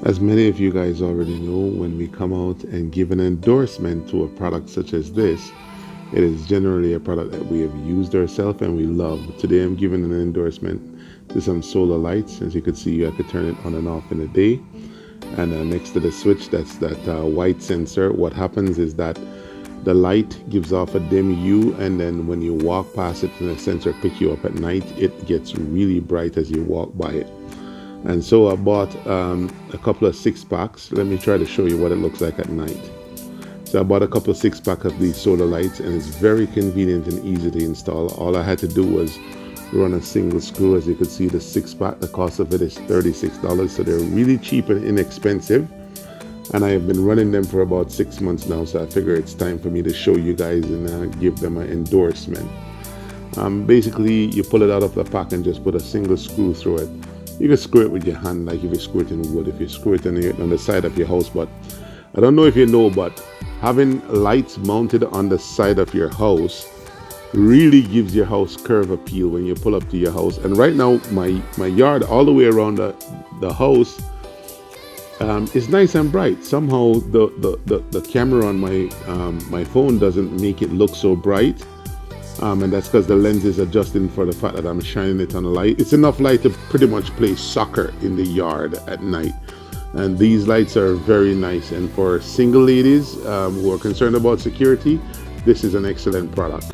As many of you guys already know, when we come out and give an endorsement to a product such as this, it is generally a product that we have used ourselves and we love. Today I'm giving an endorsement to some solar lights. As you can see, I could turn it on and off in a day. And next to the switch, that's that white sensor. What happens is that the light gives off a dim hue, and then when you walk past it and the sensor pick you up at night, it gets really bright as you walk by it. And so I bought a couple of 6-packs. Let me try to show you what it looks like at night. So I bought a couple of 6-pack of these solar lights, and it's very convenient and easy to install. All I had to do was run a single screw. As you can see, the 6-pack, the cost of it is $36. So they're really cheap and inexpensive. And I have been running them for about 6 months now. So I figure it's time for me to show you guys and give them an endorsement. Basically, you pull it out of the pack and just put a single screw through it. You can screw it with your hand, like if you screw it in wood, if you screw it on the side of your house. But I don't know if you know, but having lights mounted on the side of your house really gives your house curve appeal when you pull up to your house. And right now, my yard all the way around the house is nice and bright. Somehow the camera on my phone doesn't make it look so bright. And that's because the lens is adjusting for the fact that I'm shining it on a light. It's enough light to pretty much play soccer in the yard at night. And these lights are very nice. And for single ladies who are concerned about security, this is an excellent product.